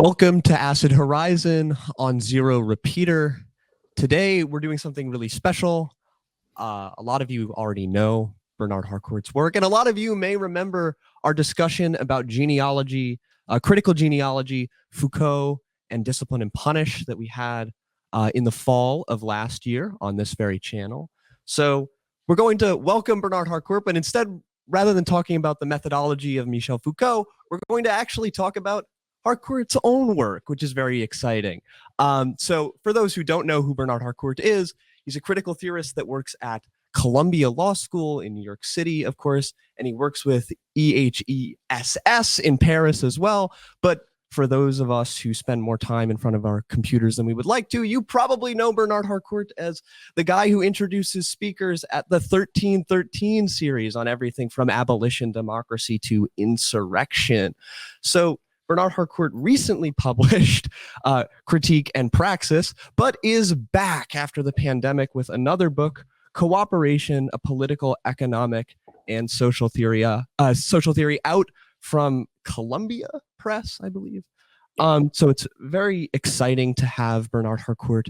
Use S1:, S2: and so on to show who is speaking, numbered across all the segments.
S1: Welcome to Acid Horizon on Zero Repeater. Today, we're doing something really special. A lot of you already know Bernard Harcourt's work, and a lot of you may remember our discussion about genealogy, critical genealogy, Foucault, and Discipline and Punish that we had in the fall of last year on this very channel. So we're going to welcome Bernard Harcourt, but instead, rather than talking about the methodology of Michel Foucault, we're going to actually talk about Harcourt's own work, which is very exciting. So for those who don't know who Bernard Harcourt is, he's a critical theorist that works at Columbia Law School in New York City, of course, and he works with EHESS in Paris as well. But for those of us who spend more time in front of our computers than we would like to, you probably know Bernard Harcourt as the guy who introduces speakers at the 1313 series on everything from abolition, democracy to insurrection. So Bernard Harcourt recently published Critique and Praxis, but is back after the pandemic with another book, Coöperism, a Political, Economic, and Social Theory out from Columbia Press, I believe. So it's very exciting to have Bernard Harcourt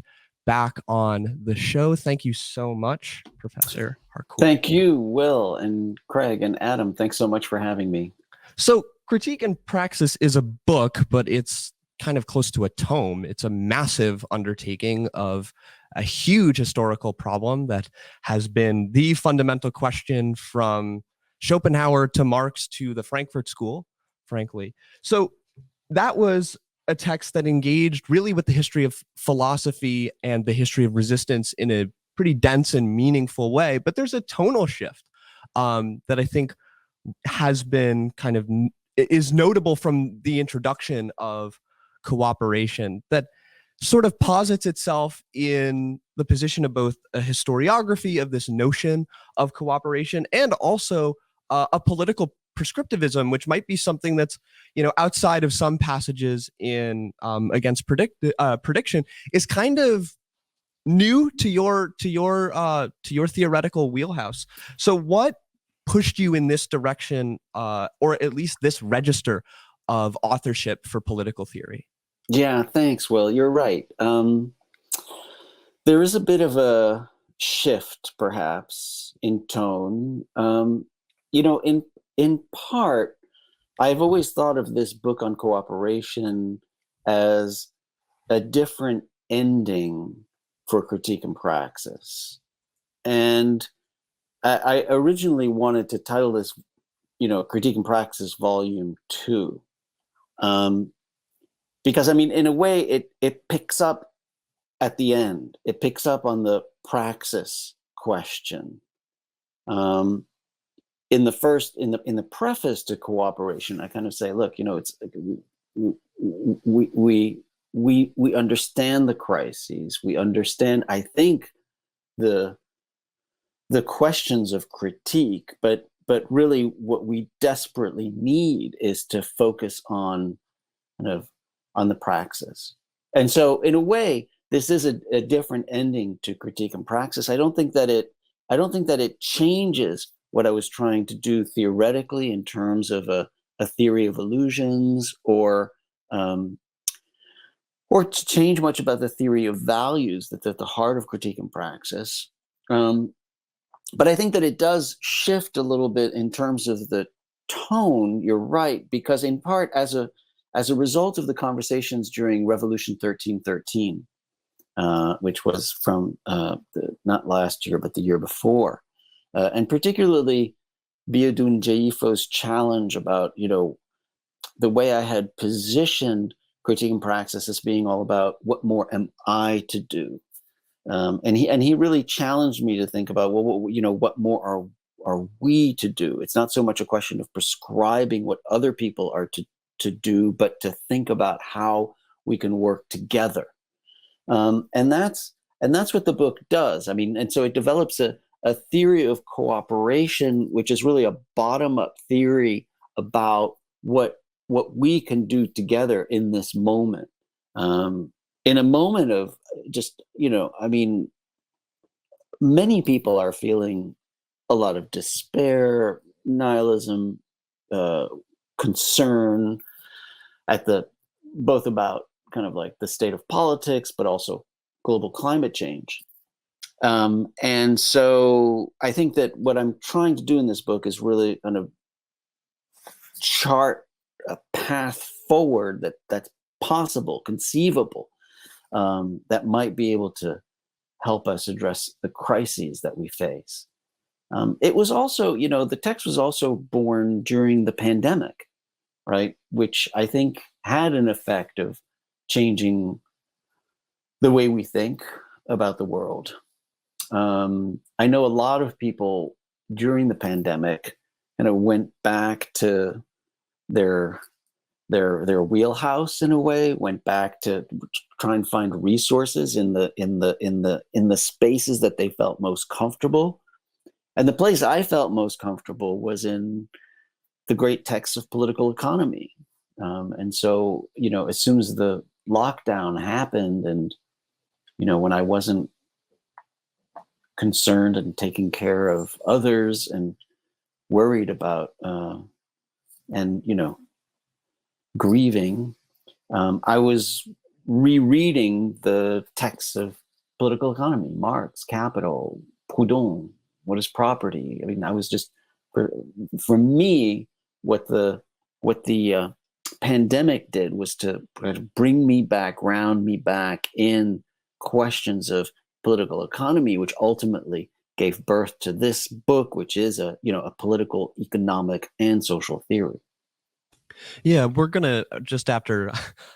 S1: back on the show. Thank you so much, Professor Harcourt.
S2: Thank you, Will and Craig and Adam. Thanks so much for having me.
S1: So Critique and Praxis is a book, but it's kind of close to a tome. It's a massive undertaking of a huge historical problem that has been the fundamental question from Schopenhauer to Marx to the Frankfurt School, frankly. So that was a text that engaged really with the history of philosophy and the history of resistance in a pretty dense and meaningful way. But there's a tonal shift that I think has been is notable from the introduction of cooperation that sort of posits itself in the position of both a historiography of this notion of cooperation and also a political prescriptivism, which might be something that's, outside of some passages in Against Prediction, is kind of new to your theoretical wheelhouse. So what pushed you in this direction, or at least this register of authorship for political theory?
S2: Yeah, thanks, Will. You're right. There is a bit of a shift, perhaps, in tone. In part, I've always thought of this book on cooperation as a different ending for Critique and Praxis. And I originally wanted to title this, Critique and Praxis Volume 2. Because, in a way, it picks up at the end. It picks up on the praxis question. In the preface to Cooperation, I kind of say, look, it's we understand the crises. We understand, I think, the questions of critique, but really what we desperately need is to focus on the praxis. And so in a way, this is a different ending to Critique and Praxis. I don't think that it changes what I was trying to do theoretically in terms of a theory of illusions or to change much about the theory of values that's at the heart of Critique and Praxis. But I think that it does shift a little bit in terms of the tone. You're right, because in part as a result of the conversations during Revolution 1313, which was from not last year but the year before, and particularly Biodun Jaifo's challenge about the way I had positioned Critique and Praxis as being all about what more am I to do. And he really challenged me to think about, what more are we to do? It's not so much a question of prescribing what other people are to do, but to think about how we can work together. And that's what the book does. And so it develops a theory of cooperation, which is really a bottom-up theory about what we can do together in this moment. In a moment of just, many people are feeling a lot of despair, nihilism, concern at the both about kind of like the state of politics, but also global climate change. And so I think that what I'm trying to do in this book is really kind of chart a path forward that's possible, conceivable, that might be able to help us address the crises that we face. It was also, the text was also born during the pandemic, right? Which I think had an effect of changing the way we think about the world. I know a lot of people during the pandemic went back to their wheelhouse in a way, went back to try and find resources in the spaces that they felt most comfortable. And the place I felt most comfortable was in the great texts of political economy. And so, as soon as the lockdown happened, and when I wasn't concerned and taking care of others and worried about and grieving, I was rereading the texts of political economy, Marx, Capital, Proudhon, what is property. I mean, I was just, for me, what the pandemic did was to bring me back, ground me back in questions of political economy, which ultimately gave birth to this book, which is a political, economic, and social theory.
S1: Yeah, we're gonna just after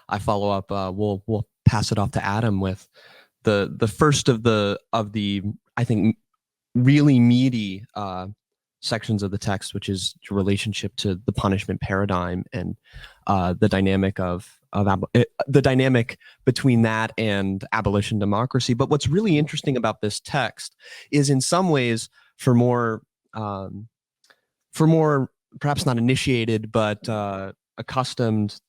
S1: I follow up, we'll pass it off to Adam with the first of the I think really meaty sections of the text, which is your relationship to the punishment paradigm and the dynamic the dynamic between that and abolition democracy. But what's really interesting about this text is, in some ways, for more perhaps not initiated but accustomed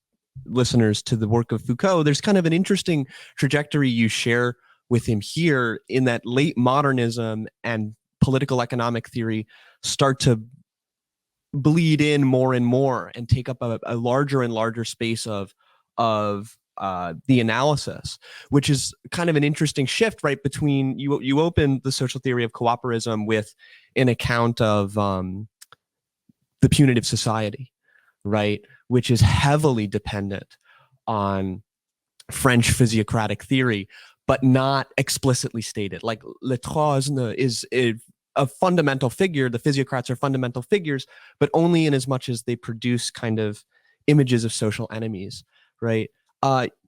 S1: listeners to the work of Foucault, there's kind of an interesting trajectory you share with him here, in that late modernism and political economic theory start to bleed in more and more and take up a larger and larger space of the analysis, which is kind of an interesting shift, right? Between you open the social theory of coöperism with an account of the punitive society, right, which is heavily dependent on French physiocratic theory, but not explicitly stated. Like Lettres is a fundamental figure. The physiocrats are fundamental figures, but only in as much as they produce kind of images of social enemies, right?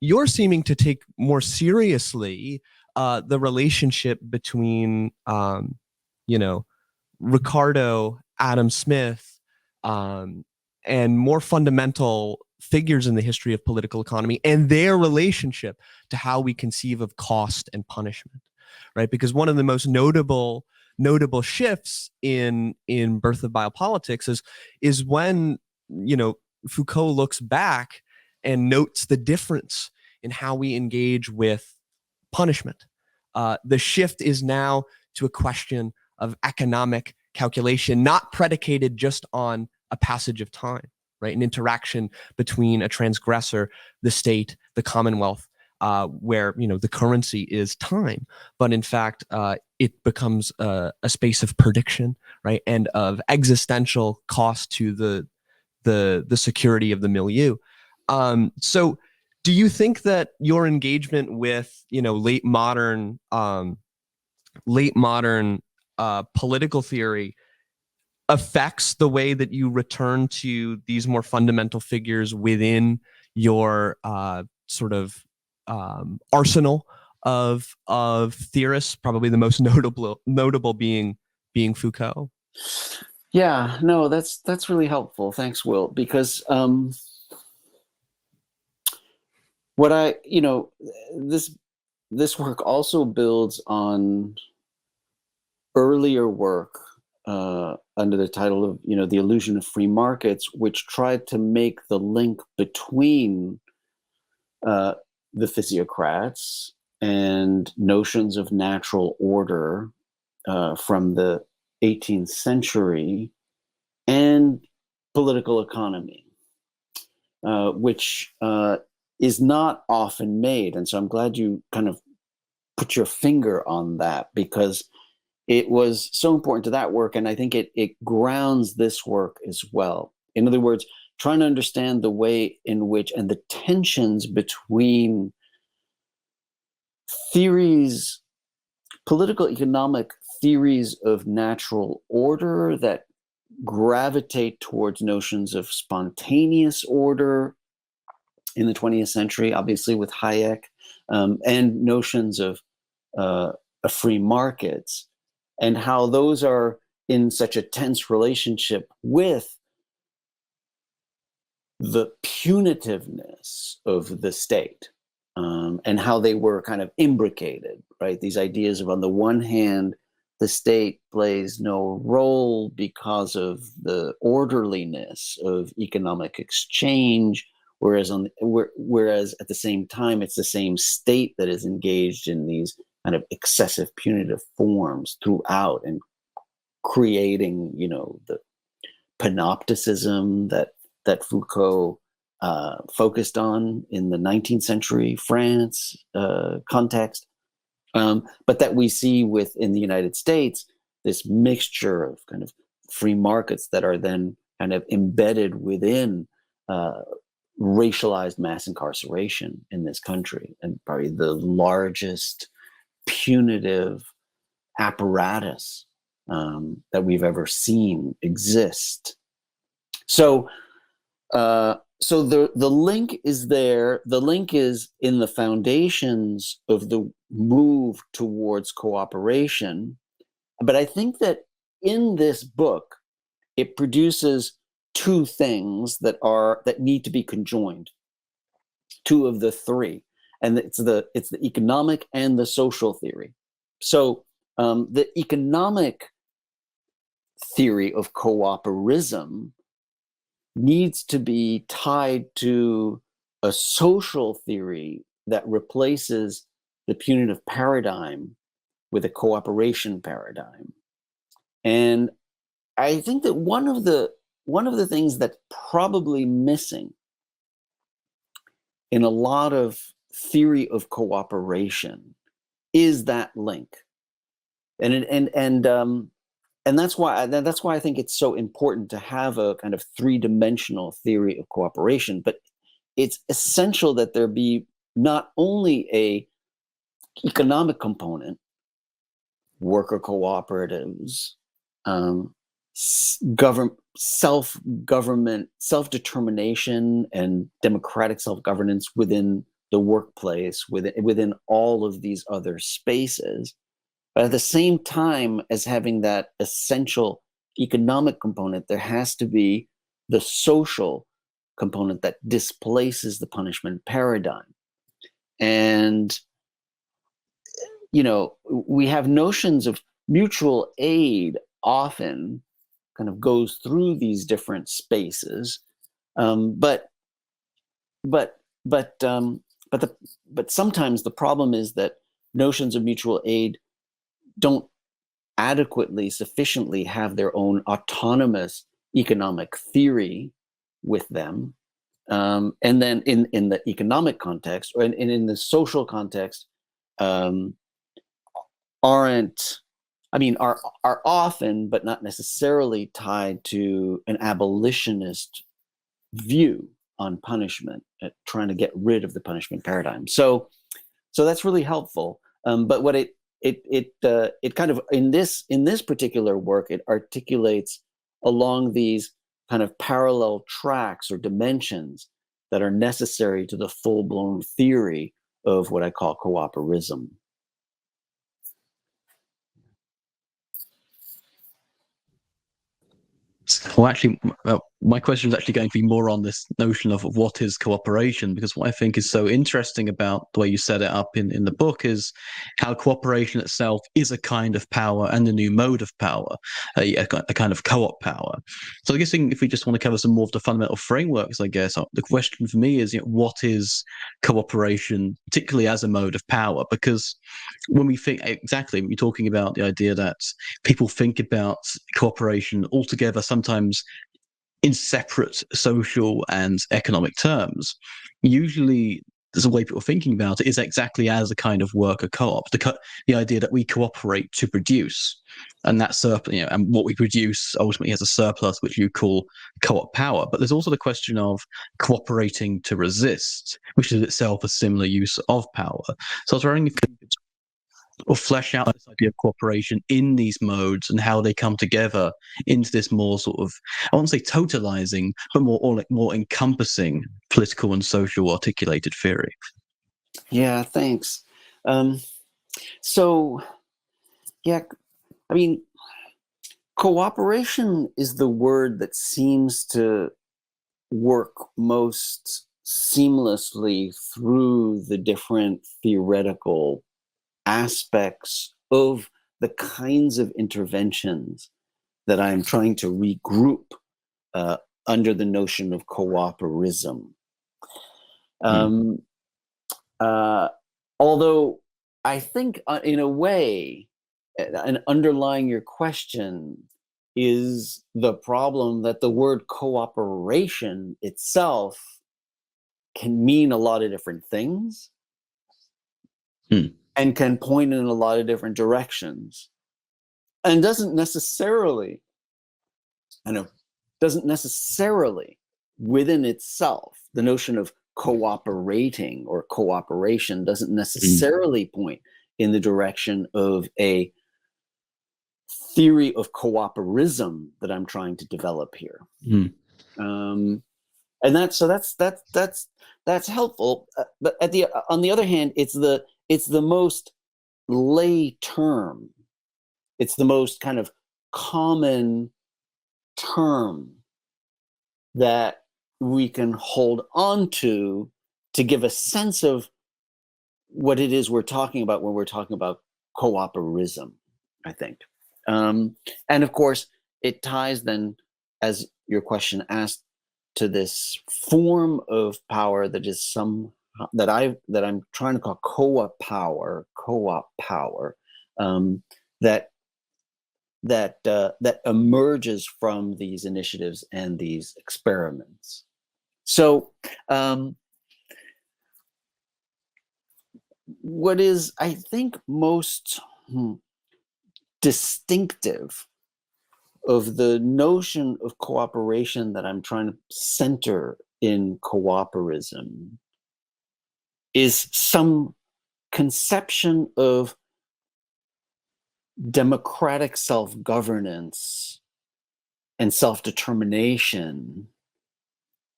S1: You're seeming to take more seriously the relationship between, Ricardo, Adam Smith, and more fundamental figures in the history of political economy and their relationship to how we conceive of cost and punishment, right? Because one of the most notable shifts in Birth of Biopolitics is when Foucault looks back and notes the difference in how we engage with punishment. The shift is now to a question of economic calculation, not predicated just on a passage of time, right? An interaction between a transgressor, the state, the Commonwealth, where the currency is time, but in fact it becomes a space of prediction, right, and of existential cost to the security of the milieu. So, do you think that your engagement with late modern political theory affects the way that you return to these more fundamental figures within your sort of arsenal of theorists? Probably the most notable being Foucault.
S2: Yeah, no, that's really helpful. Thanks, Will, because what I this work also builds on earlier work under the title of The Illusion of Free Markets, which tried to make the link between the physiocrats and notions of natural order from the 18th century and political economy, which is not often made. And so I'm glad you kind of put your finger on that, because it was so important to that work. And I think it grounds this work as well. In other words, trying to understand the way in which, and the tensions between theories, political economic theories of natural order that gravitate towards notions of spontaneous order in the 20th century, obviously with Hayek, and notions of free markets, and how those are in such a tense relationship with the punitiveness of the state, and how they were kind of imbricated, right? These ideas of, on the one hand, the state plays no role because of the orderliness of economic exchange, whereas at the same time, it's the same state that is engaged in these kind of excessive punitive forms throughout, and creating, the panopticism that Foucault focused on in the 19th century France context, but that we see in the United States, this mixture of kind of free markets that are then kind of embedded within racialized mass incarceration in this country, and probably the largest punitive apparatus that we've ever seen exist. So the link is there. The link is in the foundations of the move towards cooperation. But I think that in this book, it produces two things that need to be conjoined. Two of the three, and it's the economic and the social theory. So the economic theory of coöperism needs to be tied to a social theory that replaces the punitive paradigm with a cooperation paradigm. And I think that one of the things that's probably missing in a lot of theory of cooperation is that link. And that's why I think it's so important to have a kind of three-dimensional theory of cooperation. But it's essential that there be not only a economic component, worker cooperatives, self-government, self-determination, and democratic self-governance within the workplace, within all of these other spaces, but at the same time as having that essential economic component, there has to be the social component that displaces the punishment paradigm. And, we have notions of mutual aid often kind of goes through these different spaces. But sometimes the problem is that notions of mutual aid don't sufficiently have their own autonomous economic theory with them. And then in the economic context, or in the social context, are often, but not necessarily, tied to an abolitionist view on punishment, trying to get rid of the punishment paradigm. So that's really helpful. But what it kind of, in this particular work, it articulates along these kind of parallel tracks or dimensions that are necessary to the full-blown theory of what I call coöperism.
S3: Well, actually, my question is actually going to be more on this notion of what is cooperation, because what I think is so interesting about the way you set it up in the book is how cooperation itself is a kind of power and a new mode of power, a kind of co-op power. So I guess if we just want to cover some more of the fundamental frameworks, I guess the question for me is, what is cooperation, particularly as a mode of power? Because when we think, exactly, we're talking about the idea that people think about cooperation altogether, sometimes in separate social and economic terms. Usually there's a way people are thinking about it is exactly as a kind of worker co-op. The idea that we cooperate to produce, and that surplus, and what we produce ultimately has a surplus, which you call co-op power. But there's also the question of cooperating to resist, which is itself a similar use of power. So I was wondering if you could or flesh out this idea of cooperation in these modes and how they come together into this more sort of, I won't say totalizing, but more encompassing political and social articulated theory.
S2: Yeah, thanks. So, yeah, I mean, cooperation is the word that seems to work most seamlessly through the different theoretical aspects of the kinds of interventions that I'm trying to regroup under the notion of coöperism. Although I think, in a way, and underlying your question is the problem that the word cooperation itself can mean a lot of different things and can point in a lot of different directions, and doesn't necessarily within itself, the notion of cooperating or cooperation doesn't necessarily point in the direction of a theory of coöperism that I'm trying to develop here. And that's helpful. But on the other hand, it's the most lay term. It's the most kind of common term that we can hold on to give a sense of what it is we're talking about when we're talking about coöperism, I think. And of course, it ties then, as your question asked, to this form of power that is that I'm trying to call co-op power, that emerges from these initiatives and these experiments. So, what is, I think, most distinctive of the notion of cooperation that I'm trying to center in coöperism is some conception of democratic self-governance and self-determination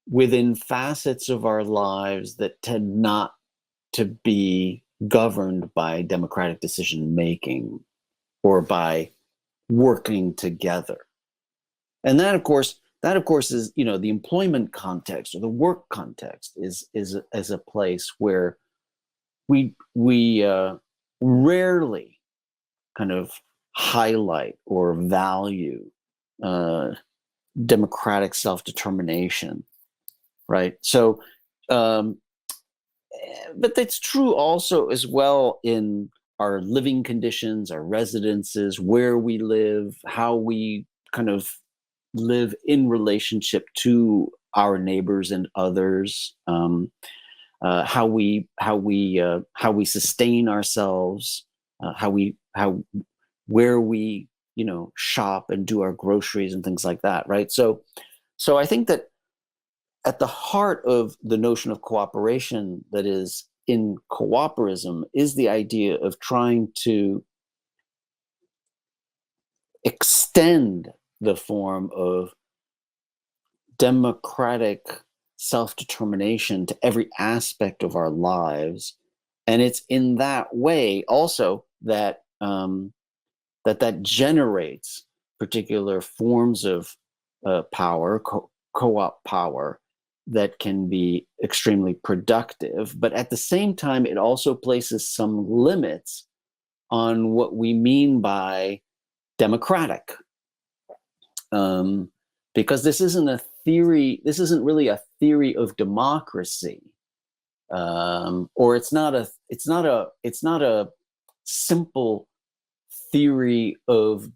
S2: within facets of our lives that tend not to be governed by democratic decision-making or by working together. And that of course is, the employment context or the work context is a place where we rarely kind of highlight or value democratic self-determination, right? So, but that's true also as well in our living conditions, our residences, where we live, how we kind of live in relationship to our neighbors and others, how we sustain ourselves, where we shop and do our groceries and things like that, right? So I think that at the heart of the notion of cooperation that is in coöperism is the idea of trying to extend the form of democratic self-determination to every aspect of our lives. And it's in that way also that that generates particular forms of power, co-op power, that can be extremely productive. But at the same time, it also places some limits on what we mean by democratic. Because this isn't really a theory of democracy. Or it's not a simple theory of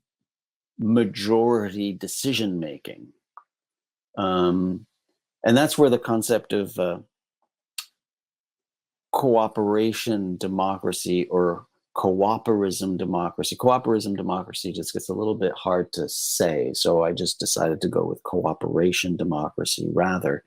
S2: majority decision making. And that's where the concept of cooperation democracy or coöperism democracy. Coöperism democracy just gets a little bit hard to say, so I just decided to go with cooperation democracy rather.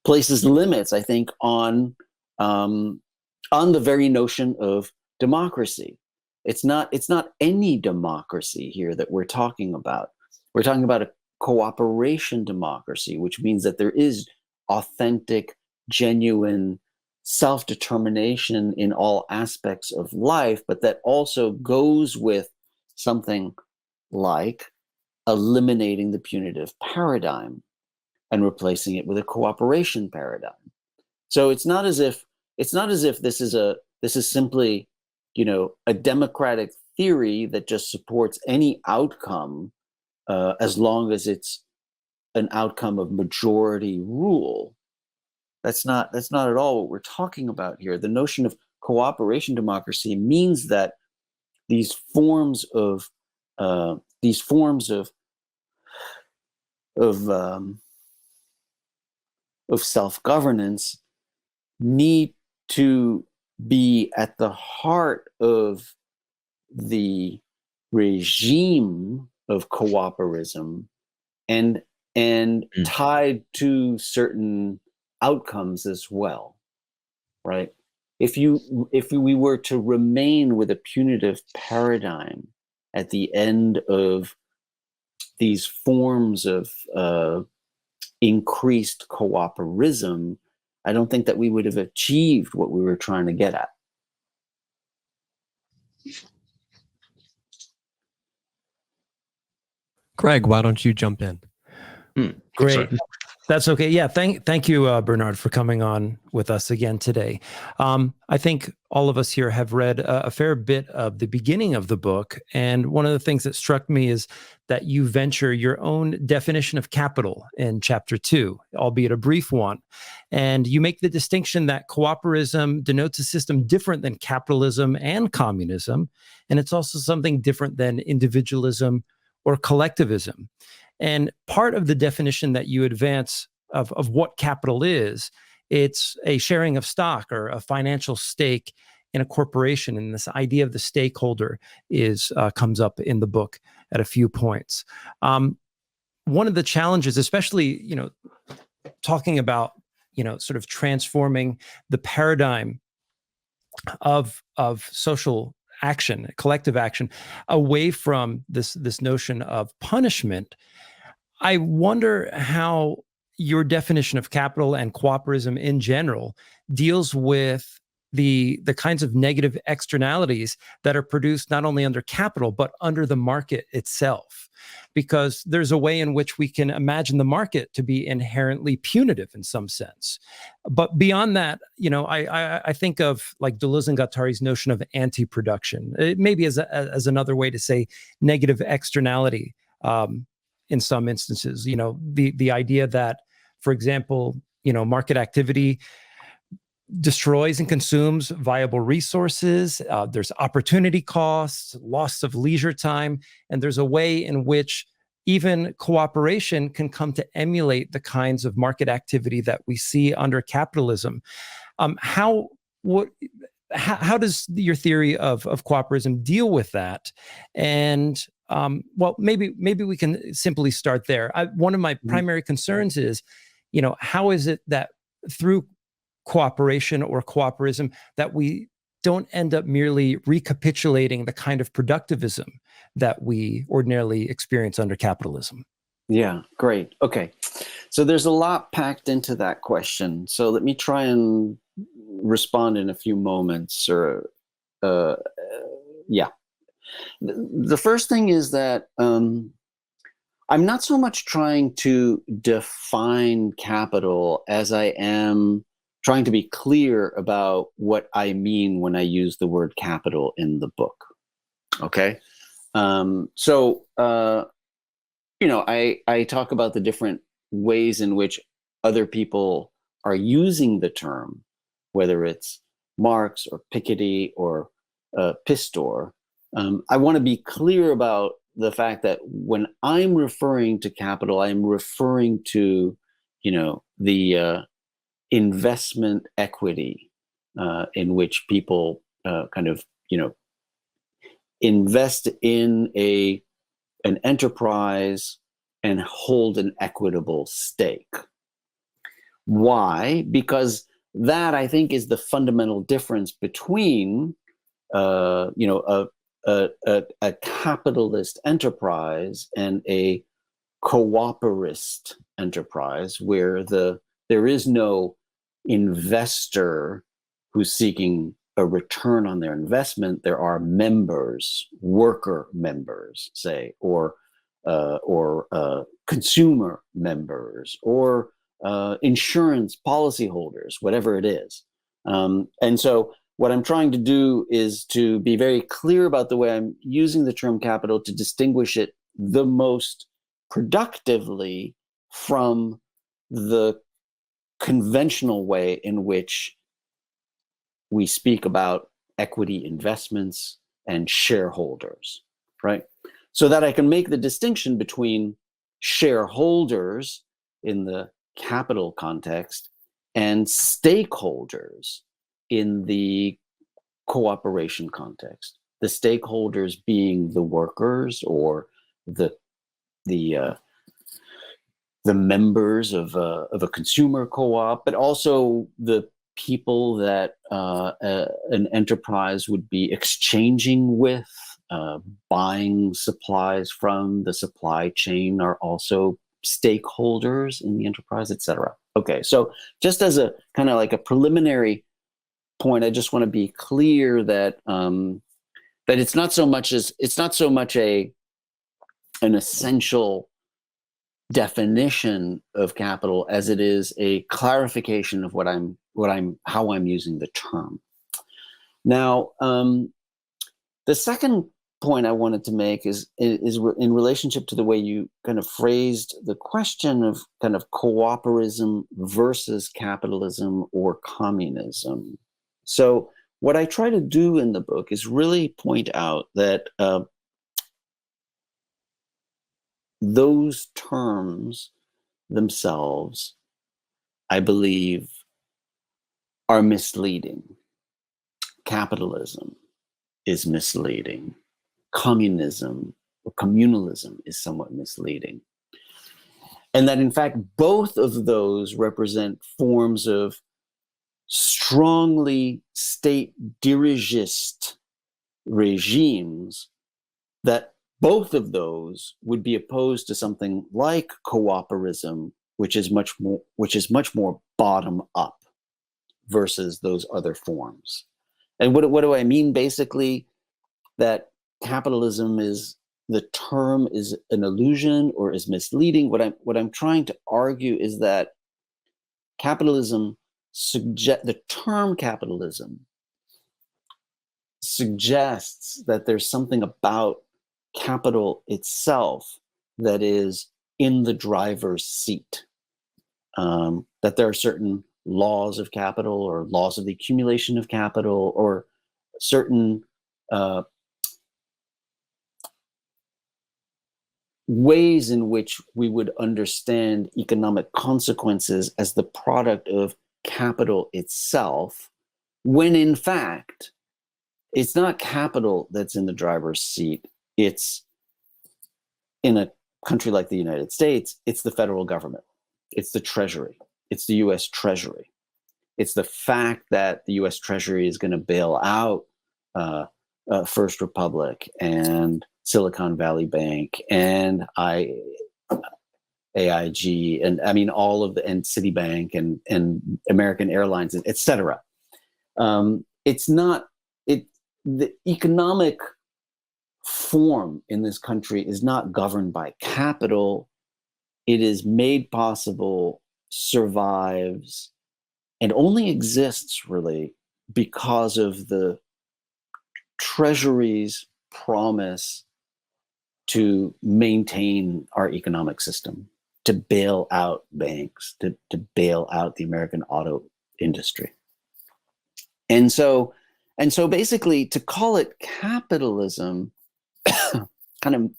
S2: Places limits, I think, on the very notion of democracy. It's not any democracy here that we're talking about. We're talking about a cooperation democracy, which means that there is authentic, genuine self-determination in all aspects of life, but that also goes with something like eliminating the punitive paradigm and replacing it with a cooperation paradigm. So it's not as if this is simply, a democratic theory that just supports any outcome as long as it's an outcome of majority rule. That's not at all what we're talking about here. The notion of cooperation democracy means that these forms of self-governance need to be at the heart of the regime of coöperism and tied to certain outcomes as well, right? If we were to remain with a punitive paradigm at the end of these forms of increased coöperism, I don't think that we would have achieved what we were trying to get at.
S1: Greg, why don't you jump in?
S4: Great. That's okay. Yeah. Thank you, Bernard, for coming on with us again today. I think all of us here have read a fair bit of the beginning of the book. And one of the things that struck me is that you venture your own definition of capital in chapter 2, albeit a brief one. And you make the distinction that coöperism denotes a system different than capitalism and communism. And it's also something different than individualism or collectivism. And part of the definition that you advance of what capital is, it's a sharing of stock or a financial stake in a corporation. And this idea of the stakeholder comes up in the book at a few points. One of the challenges, especially, talking about, sort of transforming the paradigm of social action, collective action, away from this notion of punishment. I wonder how your definition of capital and cooperism in general deals with the kinds of negative externalities that are produced not only under capital, but under the market itself. Because there's a way in which we can imagine the market to be inherently punitive in some sense. But beyond that, I think of like Deleuze and Guattari's notion of anti-production, maybe as another way to say negative externality. In some instances, the idea that, for example, market activity destroys and consumes viable resources. There's opportunity costs, loss of leisure time, and there's a way in which even cooperation can come to emulate the kinds of market activity that we see under capitalism. How does your theory of cooperism deal with that? And well, maybe we can simply start there. One of my primary concerns is, how is it that through cooperation or cooperism that we don't end up merely recapitulating the kind of productivism that we ordinarily experience under capitalism?
S2: Yeah, great. Okay. So there's a lot packed into that question. So let me try and respond in a few moments yeah. The first thing is that I'm not so much trying to define capital as I am trying to be clear about what I mean when I use the word capital in the book. Okay? I talk about the different ways in which other people are using the term, whether it's Marx or Piketty or Pistor. I want to be clear about the fact that when I'm referring to capital, I'm referring to, the investment equity in which people kind of, invest in an enterprise and hold an equitable stake. Why? Because that, I think, is the fundamental difference between a capitalist enterprise and a coöperist enterprise, where there is no investor who's seeking a return on their investment. There are members, worker members, say, or consumer members, or insurance policyholders, whatever it is. And so what I'm trying to do is to be very clear about the way I'm using the term capital to distinguish it the most productively from the conventional way in which we speak about equity investments and shareholders, right? So that I can make the distinction between shareholders in the capital context and stakeholders in the cooperation context. The stakeholders being the workers or the members of a consumer co-op, but also the people that an enterprise would be exchanging with, buying supplies from. The supply chain are also stakeholders in the enterprise, etc. Okay, so just as a kind of like a preliminary point, I just want to be clear that that it's not so much an essential definition of capital as it is a clarification of how I'm using the term. Now, the second point I wanted to make is in relationship to the way you kind of phrased the question of kind of coöperism versus capitalism or communism. So what I try to do in the book is really point out that those terms themselves, I believe, are misleading. Capitalism is misleading. Communism or communalism is somewhat misleading. And that, in fact, both of those represent forms of strongly state dirigist regimes, that both of those would be opposed to something like coöperism, which is much more bottom up versus those other forms. And what do I mean? Basically, that capitalism the term is an illusion or is misleading. What I'm trying to argue is that the term capitalism suggests that there's something about capital itself that is in the driver's seat, that there are certain laws of capital or laws of the accumulation of capital or certain ways in which we would understand economic consequences as the product of capital itself, when in fact, it's not capital that's in the driver's seat. It's, in a country like the United States, it's the federal government. It's the Treasury. It's the US Treasury. It's the fact that the US Treasury is going to bail out First Republic and Silicon Valley Bank and AIG and I mean all of and Citibank and American Airlines, etc. It's not the economic form in this country is not governed by capital. It is made possible, survives, and only exists really because of the Treasury's promise to maintain our economic system, to bail out banks, to bail out the American auto industry. And so basically to call it capitalism kind of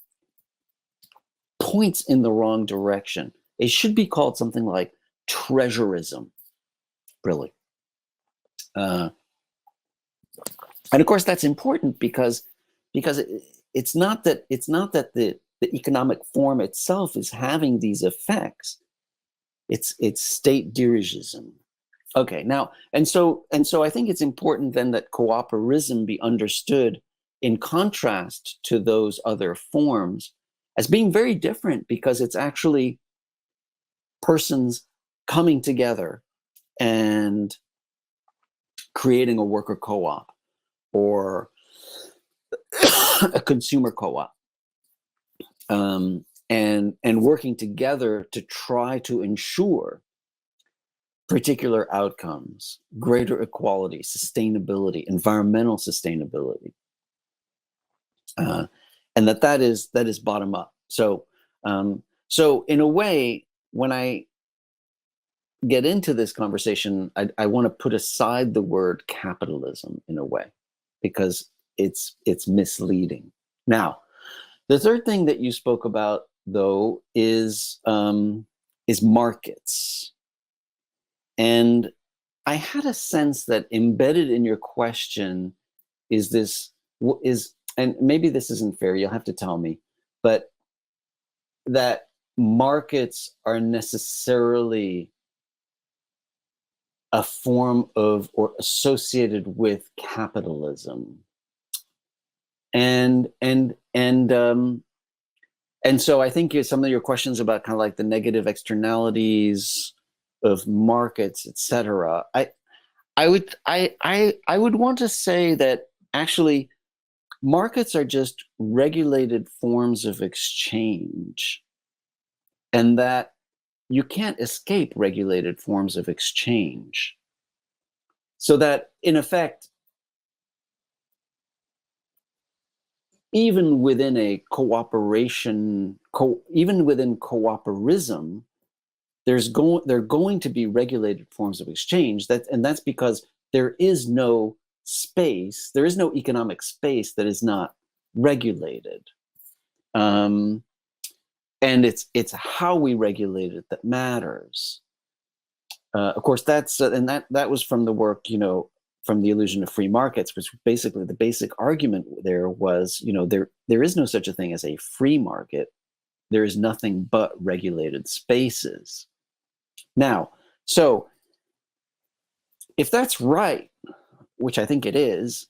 S2: points in the wrong direction. It should be called something like treasurism, really. And of course, that's important because it's not that the economic form itself is having these effects. It's state dirigism. Okay, now, and so I think it's important then that coöperism be understood in contrast to those other forms as being very different, because it's actually persons coming together and creating a worker co-op or a consumer co-op, and working together to try to ensure particular outcomes, greater equality, sustainability, environmental sustainability, and that is bottom up. So in a way, when I get into this conversation, I want to put aside the word capitalism in a way, because it's misleading. Now, the third thing that you spoke about, though, is markets. And I had a sense that embedded in your question is, and maybe this isn't fair, you'll have to tell me, but that markets are necessarily a form of or associated with capitalism. And so I think some of your questions about kind of like the negative externalities of markets, etc. I would want to say that actually markets are just regulated forms of exchange, and that you can't escape regulated forms of exchange. So that in effect, even within a cooperation, even within coöperism, there are going to be regulated forms of exchange. And that's because there is no space, there is no economic space that is not regulated. And it's how we regulate it that matters. Of course, that was from the work, from The Illusion of Free Markets, which basically the basic argument there was, there is no such a thing as a free market. There is nothing but regulated spaces. Now, so if that's right, which I think it is,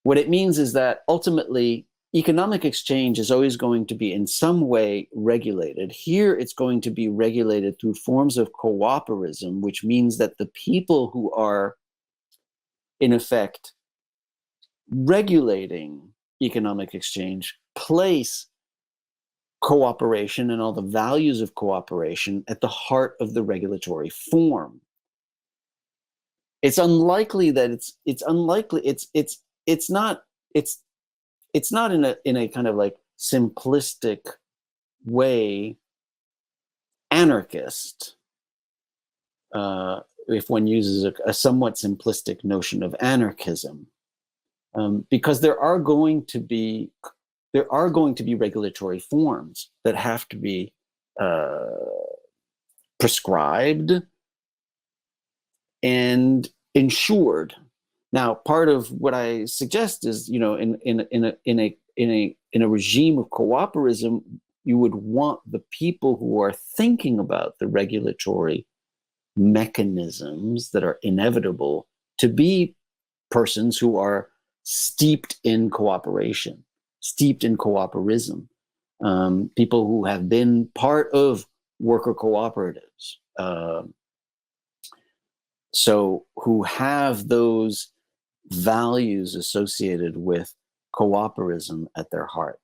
S2: what it means is that ultimately economic exchange is always going to be in some way regulated. Here it's going to be regulated through forms of coöperism, which means that the people who are in effect regulating economic exchange place cooperation and all the values of cooperation at the heart of the regulatory form. It's unlikely that it's not in a kind of like simplistic way anarchist, if one uses a somewhat simplistic notion of anarchism, because there are going to be regulatory forms that have to be prescribed and ensured. Now, part of what I suggest is, in a regime of coöperism, you would want the people who are thinking about the regulatory mechanisms that are inevitable to be persons who are steeped in cooperation, steeped in coöperism, people who have been part of worker cooperatives, so who have those values associated with coöperism at their heart.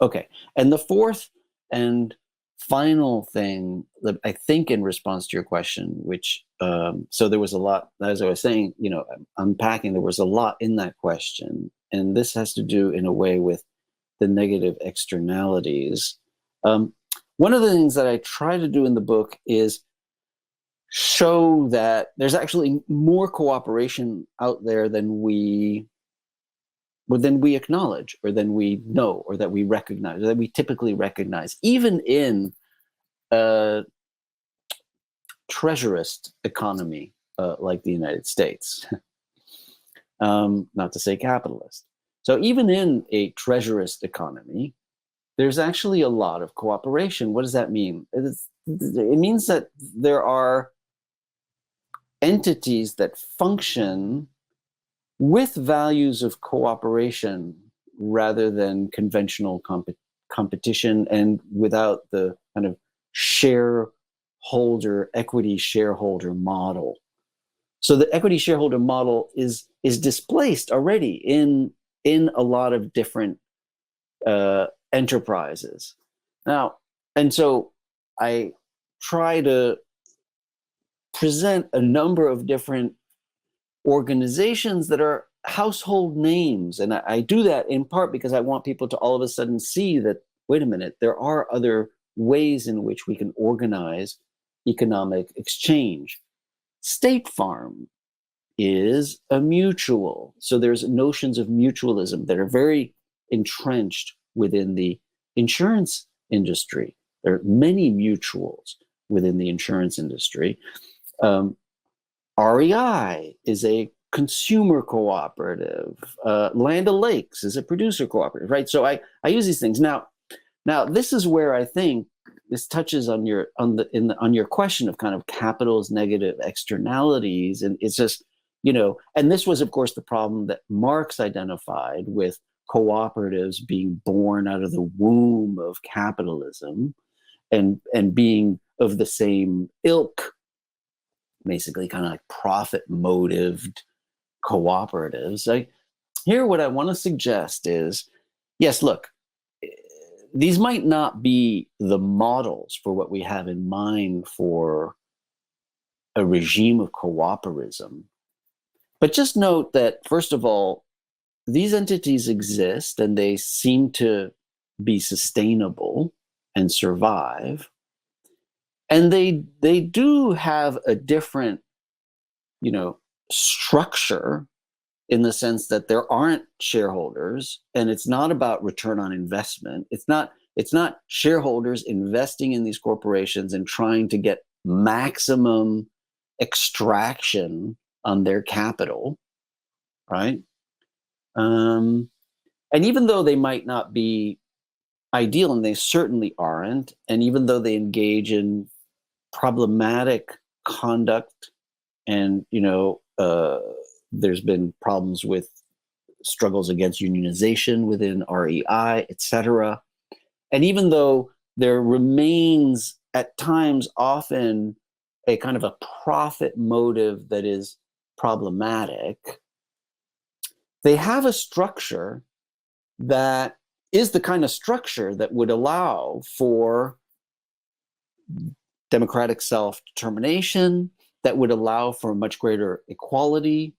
S2: Okay, and the fourth and final thing that I think in response to your question, which, so there was a lot, as I was saying, unpacking, there was a lot in that question, and this has to do in a way with the negative externalities. One of the things that I try to do in the book is show that there's actually more cooperation out there than we acknowledge, or than we know, or that we recognize, or that we typically recognize, even in a treasurist economy like the United States. not to say capitalist. So even in a treasurist economy, there's actually a lot of cooperation. What does that mean? It means that there are entities that function with values of cooperation rather than conventional competition, and without the kind of equity shareholder model. So the equity shareholder model is displaced already in a lot of different enterprises now. And so I try to present a number of different organizations that are household names. And I do that in part because I want people to all of a sudden see that, wait a minute, there are other ways in which we can organize economic exchange. State Farm is a mutual. So there's notions of mutualism that are very entrenched within the insurance industry. There are many mutuals within the insurance industry. REI is a consumer cooperative. Land O'Lakes is a producer cooperative, right? So I use these things. Now this is where I think this touches on your question of kind of capital's negative externalities. And it's just, and this was, of course, the problem that Marx identified with cooperatives being born out of the womb of capitalism and being of the same ilk, basically kind of like profit motived cooperatives. Here, what I want to suggest is, yes, look, these might not be the models for what we have in mind for a regime of coöperism. But just note that, first of all, these entities exist and they seem to be sustainable and survive. And they do have a different, structure, in the sense that there aren't shareholders, and it's not about return on investment. It's not shareholders investing in these corporations and trying to get maximum extraction on their capital, right? And even though they might not be ideal, and they certainly aren't, and even though they engage in problematic conduct, and there's been problems with struggles against unionization within REI, etc. And even though there remains at times often a kind of a profit motive that is problematic, they have a structure that is the kind of structure that would allow for democratic self-determination, that would allow for much greater equality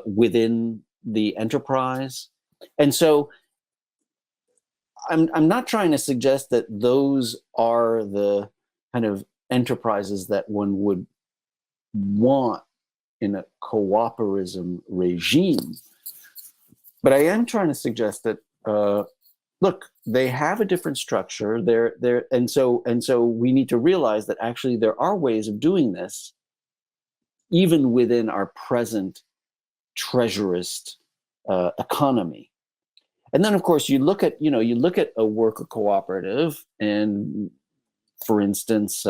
S2: within the enterprise. And so I'm not trying to suggest that those are the kind of enterprises that one would want in a coöperism regime. But I am trying to suggest that, look, they have a different structure. And so we need to realize that actually there are ways of doing this, even within our present treasurist economy. And then, of course, you look at a worker cooperative, and for instance,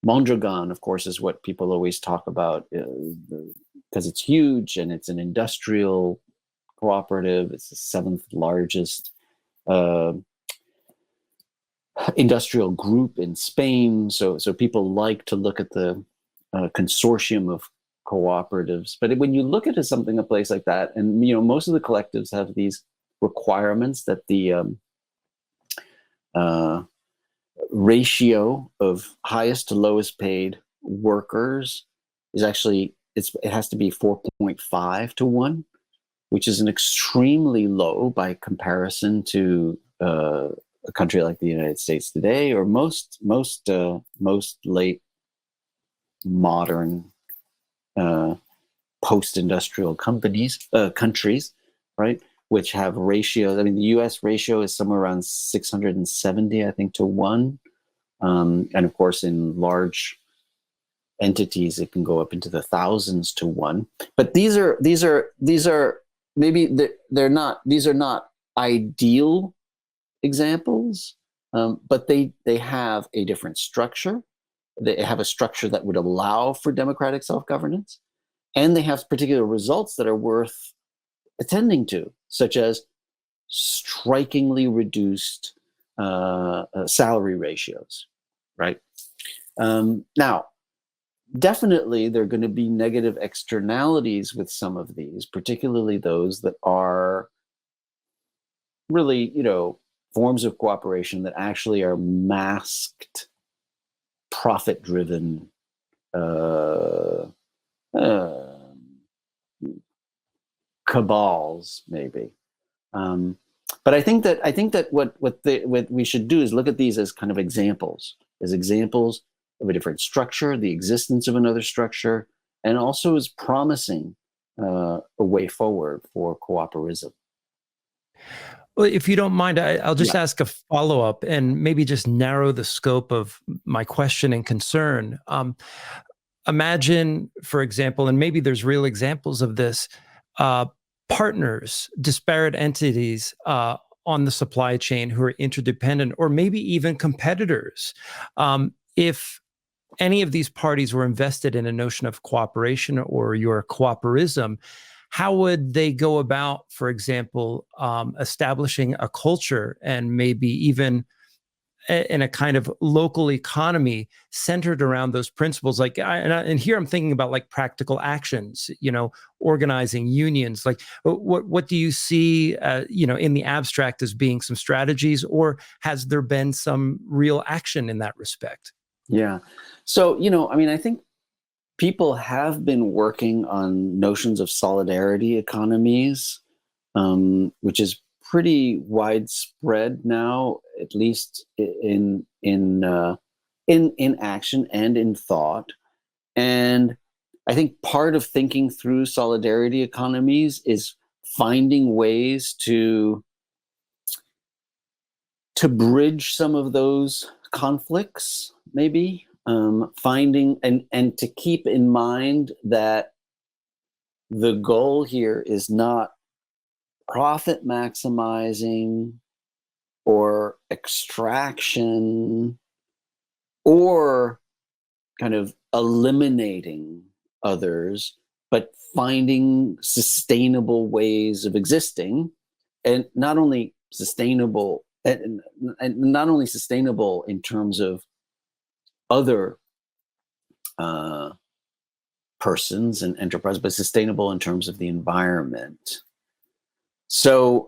S2: Mondragon, of course, is what people always talk about because it's huge and it's an industrial cooperative. It's the 7th largest industrial group in Spain. So people like to look at the consortium of cooperatives. But when you look at a place like that, and most of the collectives have these requirements that the ratio of highest to lowest paid workers is actually it has to be 4.5 to 1, which is an extremely low by comparison to a country like the United States today, or most late modern post-industrial countries, right, which have ratios. I mean, the U.S. ratio is somewhere around 670, I think, to 1, and of course, in large entities, it can go up into the thousands to one. But these are maybe they're not, these are not ideal examples, but they have a different structure. They have a structure that would allow for democratic self-governance, and they have particular results that are worth attending to, such as strikingly reduced salary ratios, right? Now, definitely there are going to be negative externalities with some of these, particularly those that are really, forms of cooperation that actually are masked, profit-driven cabals, maybe. But I think that what we should do is look at these as kind of examples of a different structure, the existence of another structure, and also as promising a way forward for coöperism.
S4: Well, if you don't mind, I'll just ask a follow-up and maybe just narrow the scope of my question and concern. Imagine, for example, and maybe there's real examples of this, partners, disparate entities on the supply chain who are interdependent, or maybe even competitors. If any of these parties were invested in a notion of cooperation or your coöperism, how would they go about, for example, establishing a culture and maybe even in a kind of local economy centered around those principles? Like, and here I'm thinking about like practical actions, organizing unions. Like, what do you see, in the abstract as being some strategies, or has there been some real action in that respect?
S2: Yeah. So, I think people have been working on notions of solidarity economies, which is pretty widespread now, at least in action and in thought. And I think part of thinking through solidarity economies is finding ways to bridge some of those conflicts, maybe. Finding and to keep in mind that the goal here is not profit maximizing or extraction or kind of eliminating others, but finding sustainable ways of existing, and not only sustainable in terms of other persons and enterprise, but sustainable in terms of the environment. So,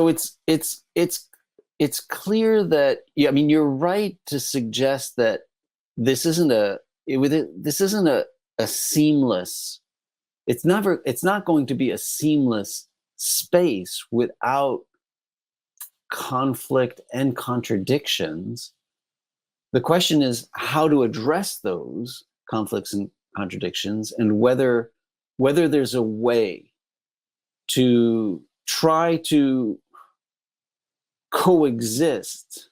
S2: it's clear that you're right to suggest that this isn't a seamless. It's not going to be a seamless space without conflict and contradictions. The question is how to address those conflicts and contradictions, and whether there's a way to try to coexist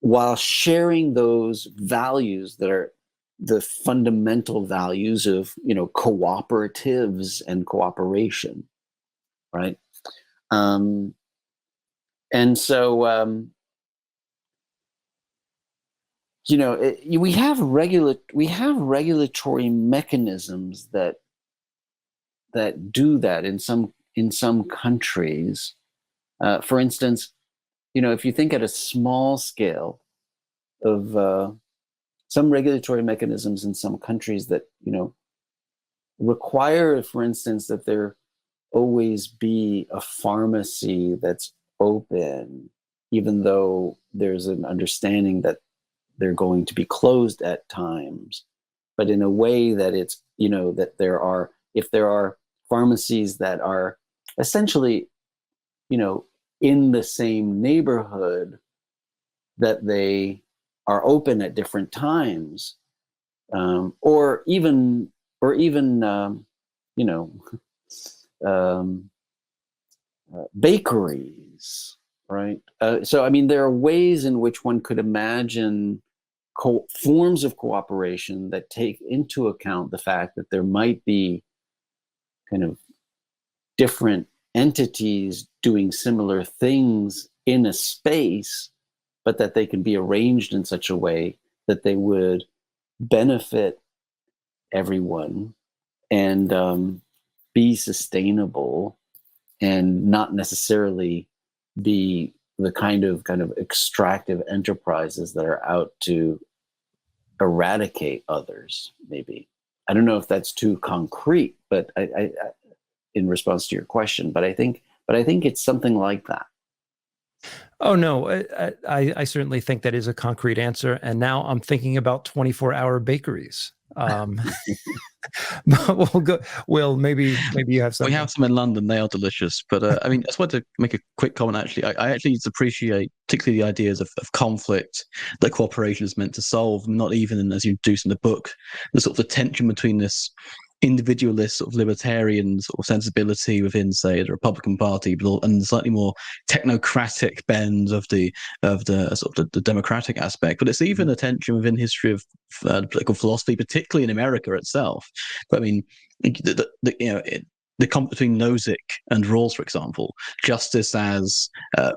S2: while sharing those values that are the fundamental values of cooperatives and cooperation, right? And so we have regulatory mechanisms that do that in some countries. For instance, if you think at a small scale of some regulatory mechanisms in some countries that require, for instance, that there always be a pharmacy that's open, even though there's an understanding that they're going to be closed at times, but in a way that it's that if there are pharmacies that are essentially in the same neighborhood, that they are open at different times, or even bakeries, right? So, I mean, there are ways in which one could imagine forms of cooperation that take into account the fact that there might be kind of different entities doing similar things in a space, but that they can be arranged in such a way that they would benefit everyone and be sustainable and not necessarily be the kind of extractive enterprises that are out to eradicate others. Maybe, I don't know if that's too concrete, but I in response to your question, but I think it's something like that.
S4: Oh no, I certainly think that is a concrete answer. And now I'm thinking about 24-hour bakeries. But we'll go. Well, maybe you have something.
S3: We have some in London. They are delicious. But I mean, I just wanted to make a quick comment. Actually, I actually appreciate particularly the ideas of conflict that cooperation is meant to solve. Not even, as you do in the book, the sort of the tension between this individualist sort of libertarian sort of sensibility within, say, the Republican Party, and the slightly more technocratic bend of the sort of the democratic aspect. But it's even a tension within history of political philosophy, particularly in America itself. But I mean, the conflict between Nozick and Rawls, for example, justice as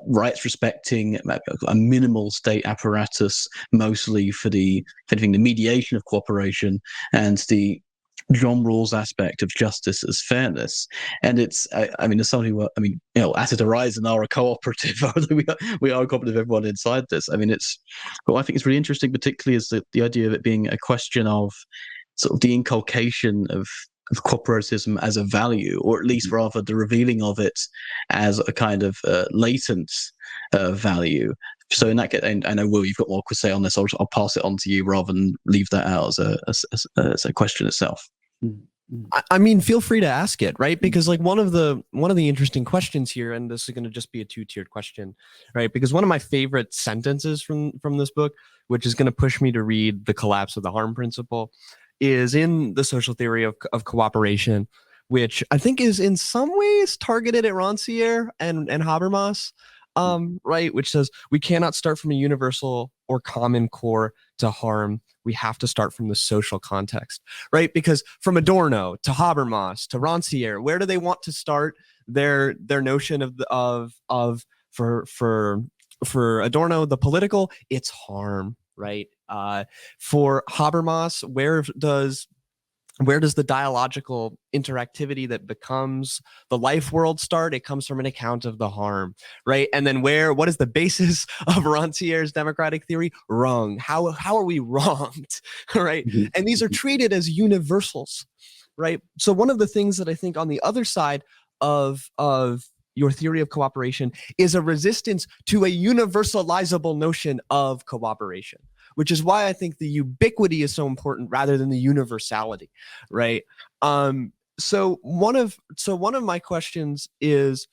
S3: rights respecting a minimal state apparatus, mostly for the mediation of cooperation, and the John Rawls aspect of justice as fairness. And it's, I mean, as somebody who, I mean, Asset Horizon are a cooperative, we are a cooperative, everyone inside this. I mean, what I think is really interesting, particularly, is the idea of it being a question of sort of the inculcation of cooperativism as a value, or at least rather the revealing of it as a kind of latent value. So in that case, and I know, Will, you've got more to say on this. I'll pass it on to you rather than leave that out as a question itself.
S1: I mean, feel free to ask it, right? Because like one of the interesting questions here, and this is going to just be a two-tiered question, right? Because one of my favorite sentences from this book, which is going to push me to read The Collapse of the Harm Principle, is in the social theory of cooperation, which I think is in some ways targeted at Rancière and Habermas. Right, which says we cannot start from a universal or common core to harm. We have to start from the social context, right? Because from Adorno to Habermas to Rancière, where do they want to start their notion for Adorno, the political? It's harm, right? For Habermas, where does the dialogical interactivity that becomes the life world start? It comes from an account of the harm, right? And then what is the basis of Rancière's democratic theory? Wrong. How are we wronged, right?
S2: Mm-hmm.
S1: And these are treated as universals, right? So one of the things that I think on the other side of your theory of cooperation is a resistance to a universalizable notion of cooperation, which is why I think the ubiquity is so important rather than the universality, right? So one of my questions is,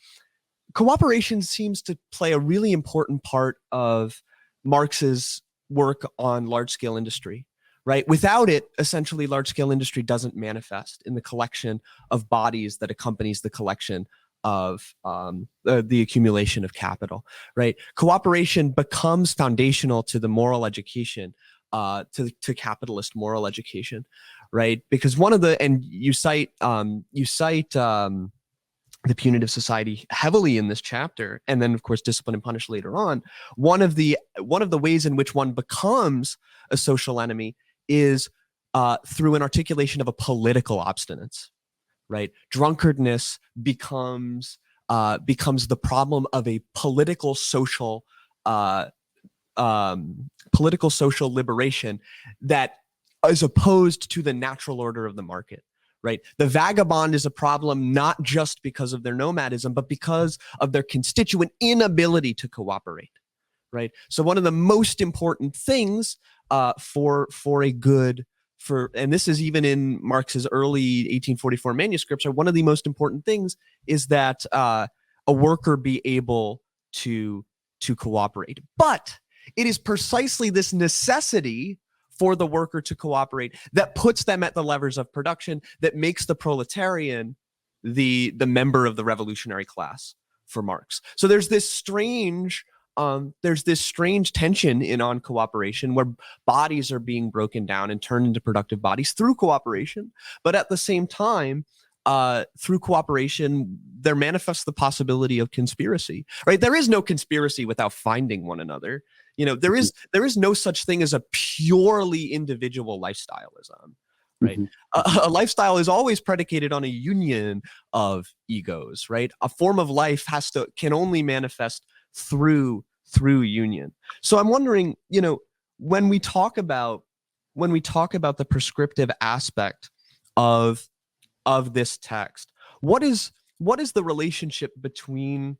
S1: cooperation seems to play a really important part of Marx's work on large-scale industry, right? Without it, essentially, large-scale industry doesn't manifest in the collection of bodies that accompanies the collection of the accumulation of capital, right? Cooperation becomes foundational to the moral education, to capitalist moral education, right? Because you cite the punitive society heavily in this chapter, and then of course discipline and punish later on. One of the ways in which one becomes a social enemy is through an articulation of a political obstinance. Right, drunkardness becomes the problem of a political social liberation that is opposed to the natural order of the market. Right, the vagabond is a problem not just because of their nomadism, but because of their constituent inability to cooperate. Right, so one of the most important things for a good. And this is even in Marx's early 1844 manuscripts, one of the most important things is that a worker be able to cooperate. But it is precisely this necessity for the worker to cooperate that puts them at the levers of production, that makes the proletarian the member of the revolutionary class Marx. So there's this strange tension in on cooperation where bodies are being broken down and turned into productive bodies through cooperation, but at the same time, through cooperation, there manifests the possibility of conspiracy. Right? There is no conspiracy without finding one another. There is no such thing as a purely individual lifestyleism. Right? A lifestyle is always predicated on a union of egos. Right? A form of life can only manifest through union. So I'm wondering, when we talk about the prescriptive aspect of this text, what is the relationship between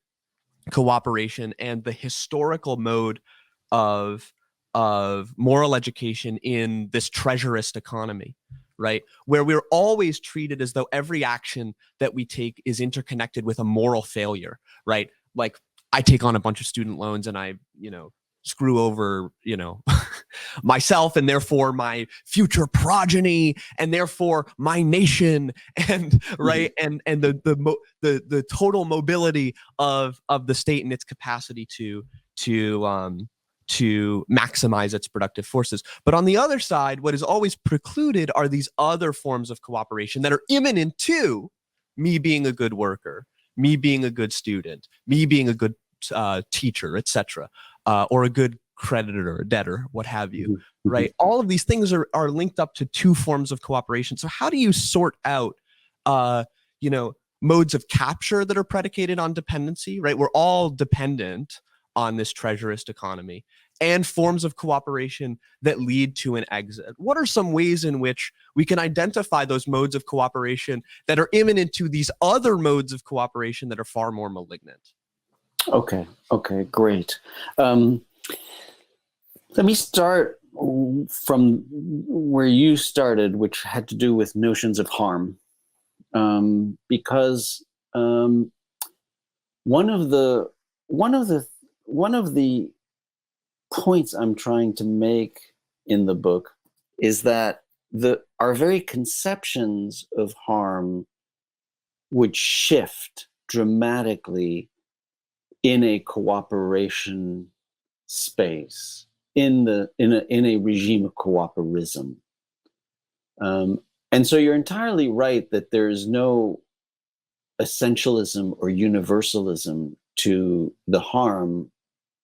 S1: cooperation and the historical mode of moral education in this treasurist economy, right? Where we're always treated as though every action that we take is interconnected with a moral failure, right? Like, I take on a bunch of student loans and I, screw over, myself and therefore my future progeny and therefore my nation, and right, and the total mobility of the state and its capacity to maximize its productive forces. But on the other side, what is always precluded are these other forms of cooperation that are imminent to me being a good worker, me being a good student, me being a good teacher, etc., or a good creditor or debtor, what have you, right? All of these things are linked up to two forms of cooperation. So how do you sort out, modes of capture that are predicated on dependency, right? We're all dependent on this treasurist economy, and forms of cooperation that lead to an exit. What are some ways in which we can identify those modes of cooperation that are imminent to these other modes of cooperation that are far more malignant?
S2: Okay, great. Let me start from where you started, which had to do with notions of harm, because one of the points I'm trying to make in the book is that our very conceptions of harm would shift dramatically in a cooperation space, in a regime of coöperism. And so you're entirely right that there is no essentialism or universalism to the harm,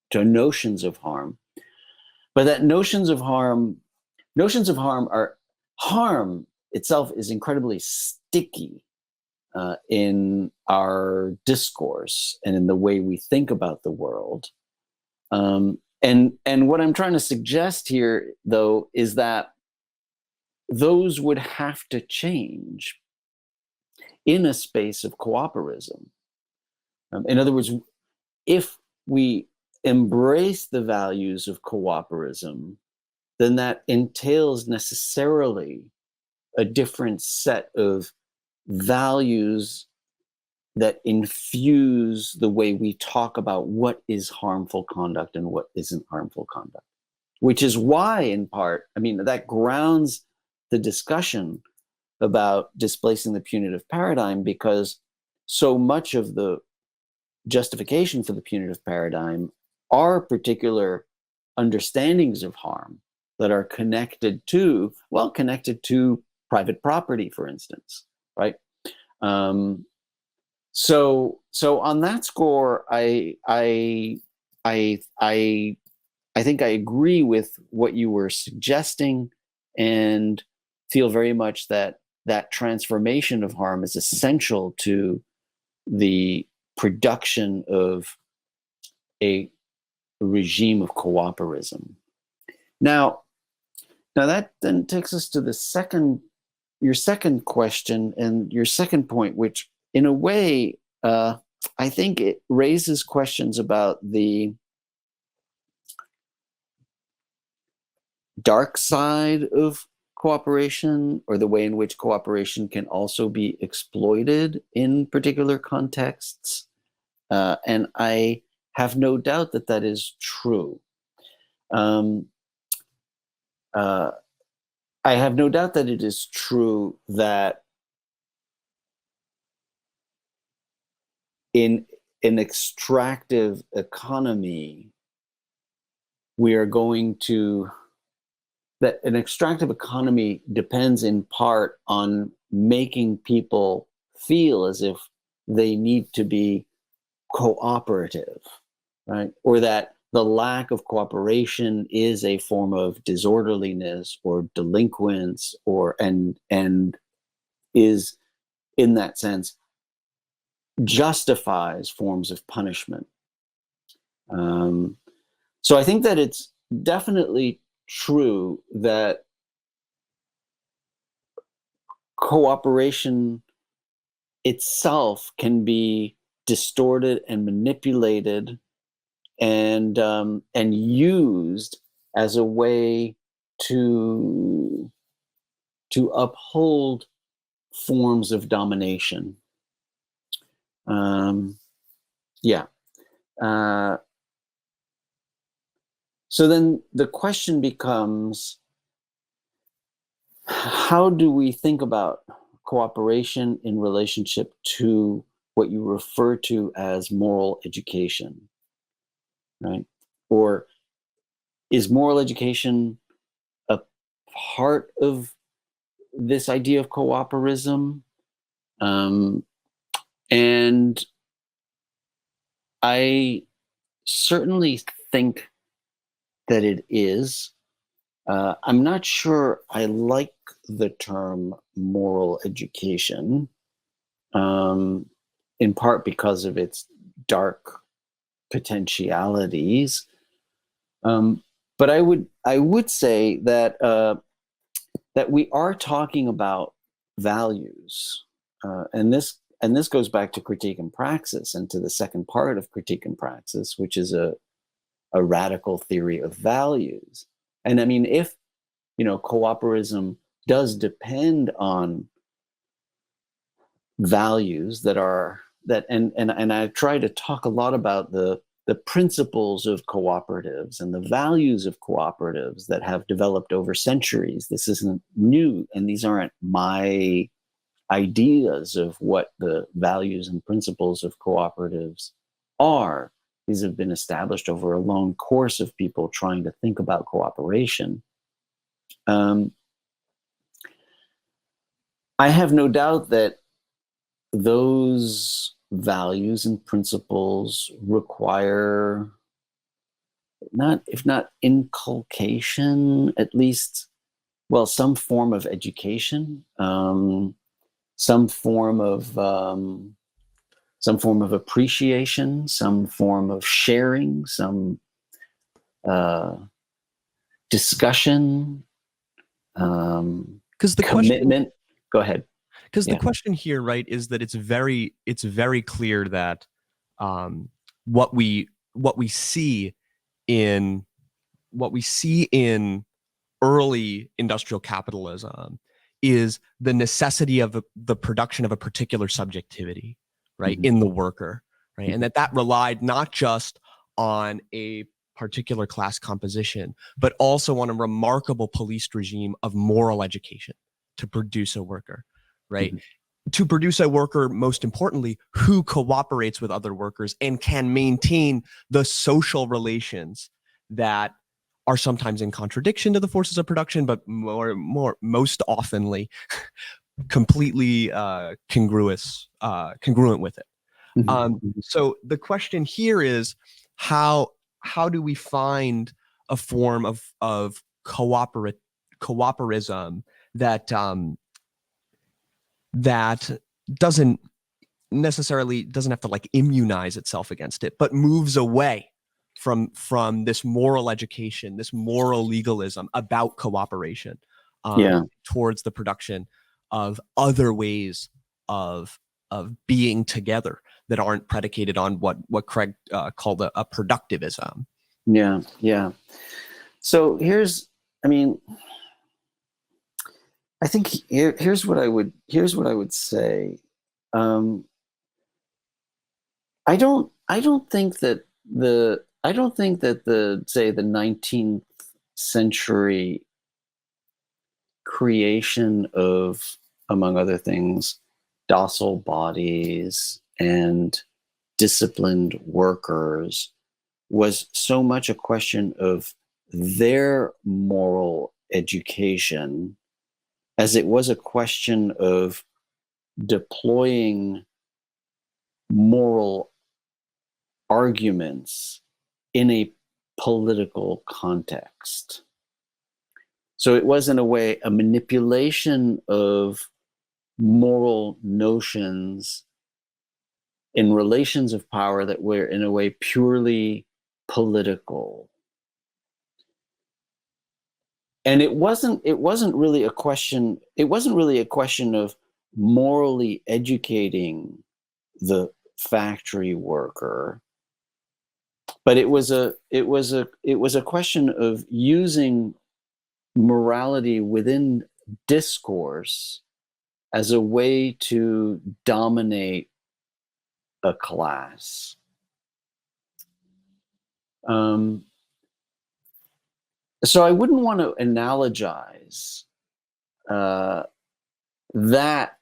S2: to notions of harm, but that notions of harm itself is incredibly sticky in our discourse and in the way we think about the world. And what I'm trying to suggest here, though, is that those would have to change in a space of coöperism. In other words, if we embrace the values of coöperism, then that entails necessarily a different set of values that infuse the way we talk about what is harmful conduct and what isn't harmful conduct. Which is why, in part, that grounds the discussion about displacing the punitive paradigm, because so much of the justification for the punitive paradigm are particular understandings of harm that are connected to private property, for instance, right? So on that score, I think I agree with what you were suggesting, and feel very much that transformation of harm is essential to the production of a regime of coöperism. Now that then takes us to your second question and your second point, which in a way, I think it raises questions about the dark side of cooperation, or the way in which cooperation can also be exploited in particular contexts. And I have no doubt that is true. I have no doubt that it is true that in an extractive economy, we are going to, that an extractive economy depends in part on making people feel as if they need to be cooperative, right? Or that the lack of cooperation is a form of disorderliness or delinquence, or and is, in that sense, justifies forms of punishment. So I think that it's definitely true that cooperation itself can be distorted and manipulated and used as a way to uphold forms of domination. Yeah. So then the question becomes, how do we think about cooperation in relationship to what you refer to as moral education, right? Or is moral education a part of this idea of coöperism? And I certainly think that it is. I'm not sure I like the term moral education, in part because of its dark potentialities. But I would say that that we are talking about values, and this goes back to Critique and Praxis, and to the second part of Critique and Praxis, which is a radical theory of values. And I mean, if coöperism does depend on values and I try to talk a lot about the principles of cooperatives and the values of cooperatives that have developed over centuries. This isn't new, and these aren't my ideas of what the values and principles of cooperatives are. These have been established over a long course of people trying to think about cooperation. I have no doubt that those values and principles require, if not inculcation, at least, well, some form of education, some form of appreciation, some form of sharing, some discussion,
S1: Because the
S2: commitment. Go ahead.
S1: Because the question here, right, is that it's very clear that what we see in early industrial capitalism is the necessity of the production of a particular subjectivity, right,
S2: Mm-hmm.
S1: in the worker, right, and that relied not just on a particular class composition, but also on a remarkable policed regime of moral education to produce a worker, right? Mm-hmm. To produce a worker, most importantly, who cooperates with other workers and can maintain the social relations that are sometimes in contradiction to the forces of production, but most oftenly completely congruent with it. Mm-hmm. So the question here is, how do we find a form of coöperism that doesn't have to like immunize itself against it, but moves away from this moral education, this moral legalism about cooperation, towards the production of other ways of being together that aren't predicated on what Craig called a productivism.
S2: Yeah. So I think here's what I would say. I don't think that the 19th century creation of, among other things, docile bodies and disciplined workers was so much a question of their moral education as it was a question of deploying moral arguments in a political context. So it was, in a way, a manipulation of moral notions in relations of power that were, in a way, purely political. And it wasn't really a question of morally educating the factory worker, but it was a question of using morality within discourse as a way to dominate a class. So I wouldn't want to analogize that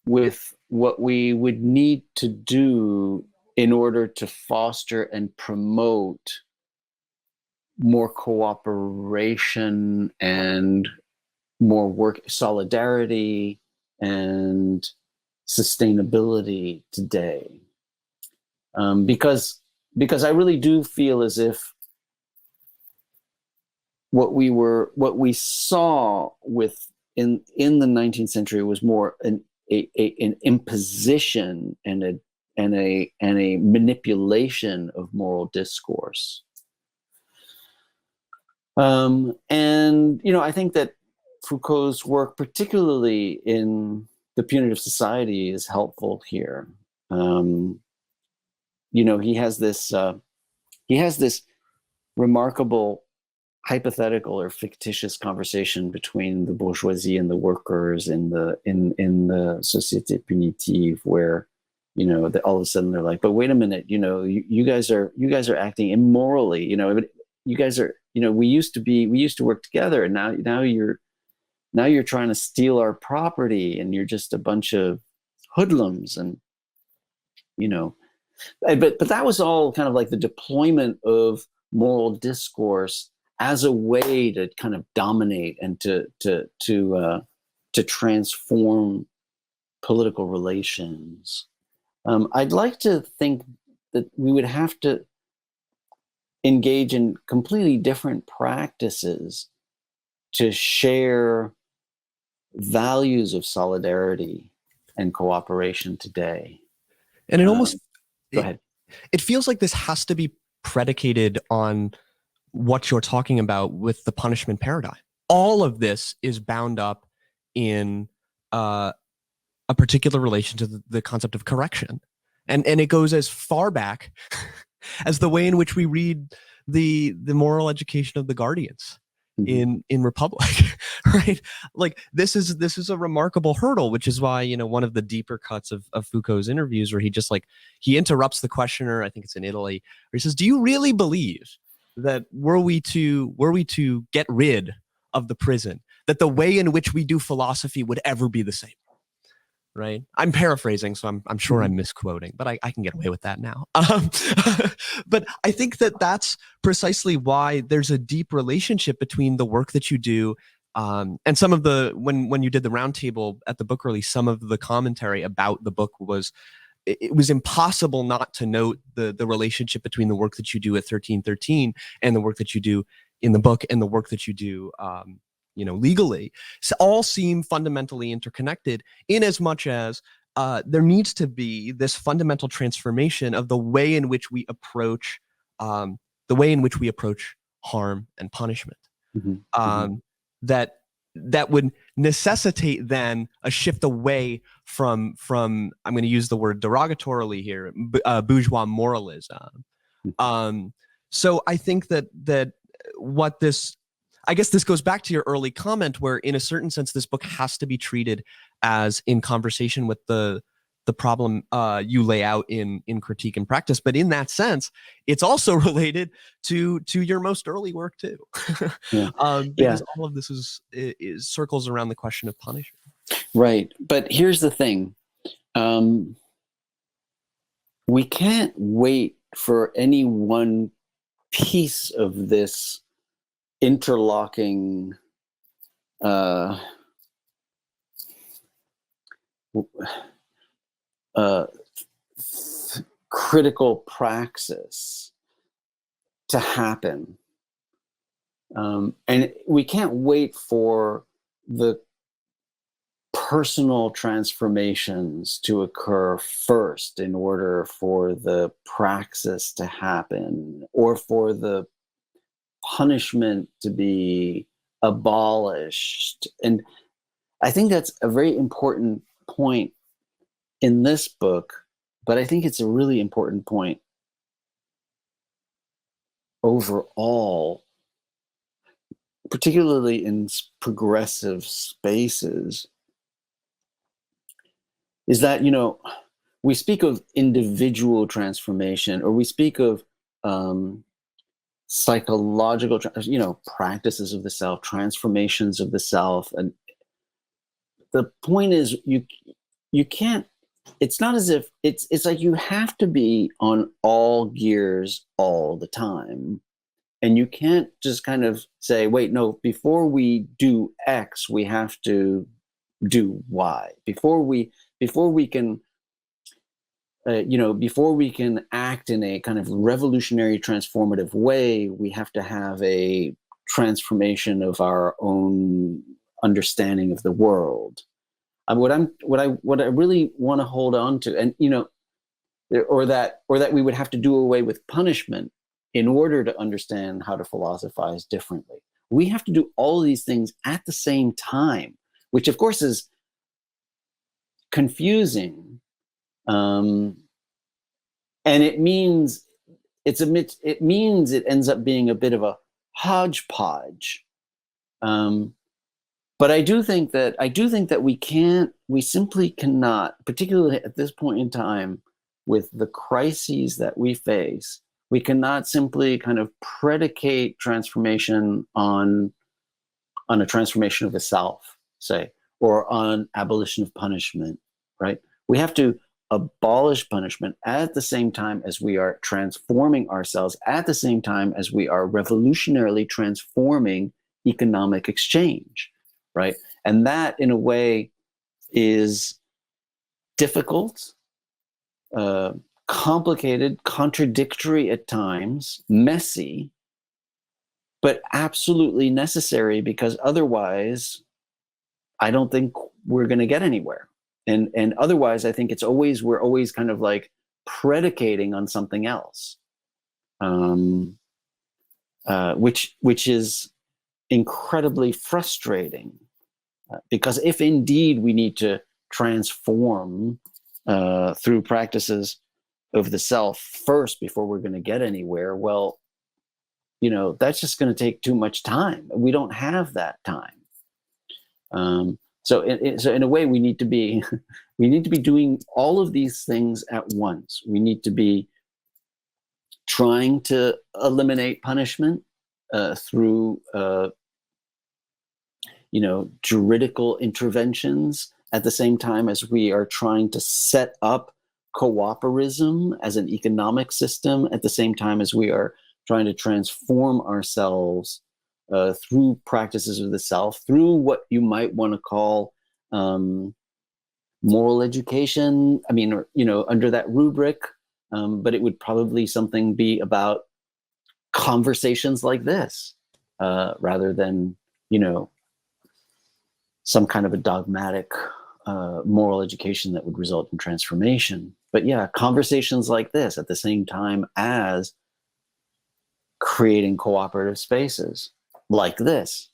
S2: with what we would need to do in order to foster and promote more cooperation and more work solidarity and sustainability today. Because I really do feel as if what we saw in the 19th century was more an imposition and a manipulation of moral discourse. And I think that Foucault's work, particularly in The Punitive Society, is helpful here. He has this remarkable hypothetical or fictitious conversation between the bourgeoisie and the workers in the Société Punitive, where all of a sudden they're like, but wait a minute, you guys are acting immorally, you guys are, we used to work together, and now you're trying to steal our property, and you're just a bunch of hoodlums, and but that was all kind of like the deployment of moral discourse as a way to kind of dominate and to transform political relations. I'd like to think that we would have to engage in completely different practices to share values of solidarity and cooperation today.
S1: And it almost
S2: go ahead.
S1: It feels like this has to be predicated on what you're talking about with the punishment paradigm. All of this is bound up in a particular relation to the concept of correction. And it goes as far back as the way in which we read the moral education of the Guardians in Republic, right? Like this is a remarkable hurdle, which is why, one of the deeper cuts of Foucault's interviews, where he interrupts the questioner, I think it's in Italy, where he says, do you really believe that were we to get rid of the prison, that the way in which we do philosophy would ever be the same? Right? I'm paraphrasing, so I'm sure I'm misquoting, but I can get away with that now. But I think that that's precisely why there's a deep relationship between the work that you do and some of the, when you did the roundtable at the book release, some of the commentary about the book was, it was impossible not to note the relationship between the work that you do at 1313 and the work that you do in the book and the work that you do legally. So all seem fundamentally interconnected, in as much as there needs to be this fundamental transformation of the way in which we approach harm and punishment. That would necessitate then a shift away from I'm going to use the word derogatorily here, bourgeois moralism. So I think that what this, I guess this goes back to your early comment, where in a certain sense this book has to be treated as in conversation with the problem you lay out in Critique and Practice, but in that sense it's also related to your most early work too. Because all of this is circles around the question of punishment.
S2: Right, but here's the thing. we can't wait for any one piece of this interlocking critical praxis to happen. And we can't wait for the personal transformations to occur first in order for the praxis to happen, or for the punishment to be abolished. And I think that's a very important point in this book, but I think it's a really important point overall, particularly in progressive spaces, is that, we speak of individual transformation, or we speak of psychological, practices of the self, transformations of the self. And the point is, you can't, it's not as if, it's like you have to be on all gears all the time. And you can't just kind of say, wait, no, before we do X, we have to do Y. Before we can, before we can act in a kind of revolutionary, transformative way, we have to have a transformation of our own understanding of the world. What I really want to hold on to, and or that we would have to do away with punishment in order to understand how to philosophize differently. We have to do all of these things at the same time, which of course is confusing, and it means it ends up being a bit of a hodgepodge. But I do think that we simply cannot, particularly at this point in time, with the crises that we face, we cannot simply kind of predicate transformation on a transformation of the self, say, or on abolition of punishment, right? We have to abolish punishment at the same time as we are transforming ourselves, at the same time as we are revolutionarily transforming economic exchange, right? And that, in a way, is difficult, complicated, contradictory at times, messy, but absolutely necessary, because otherwise, I don't think we're going to get anywhere. And otherwise, I think we're always kind of like predicating on something else, which is incredibly frustrating, because if indeed we need to transform through practices of the self first before we're going to get anywhere, well, that's just going to take too much time. We don't have that time. So in a way, we need to be doing all of these things at once. We need to be trying to eliminate punishment through juridical interventions, at the same time as we are trying to set up coöperism as an economic system, at the same time as we are trying to transform ourselves through practices of the self, through what you might want to call moral education. I mean, under that rubric, but it would probably be about conversations like this, rather than, some kind of a dogmatic moral education that would result in transformation. But yeah, conversations like this at the same time as creating cooperative spaces like this.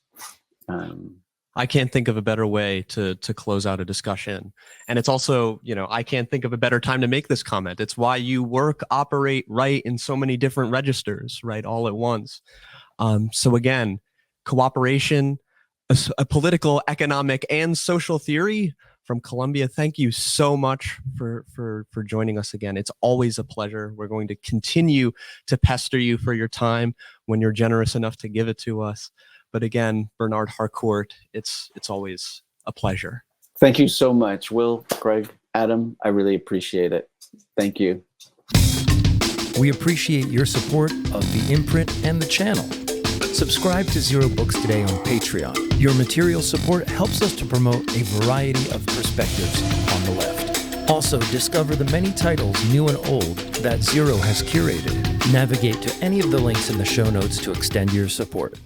S1: I can't think of a better way to close out a discussion. And it's also, I can't think of a better time to make this comment. It's why you work, operate, write in so many different registers, right, all at once. So again, cooperation, a political, economic, and social theory from Columbia. Thank you so much for joining us again. It's always a pleasure. We're going to continue to pester you for your time when you're generous enough to give it to us. But again, Bernard Harcourt, it's always a pleasure.
S2: Thank you so much, Will, Greg, Adam. I really appreciate it. Thank you.
S4: We appreciate your support of the imprint and the channel. Subscribe to Zero Books Today on Patreon. Your material support helps us to promote a variety of perspectives on the left. Also, discover the many titles, new and old, that Zero has curated. Navigate to any of the links in the show notes to extend your support.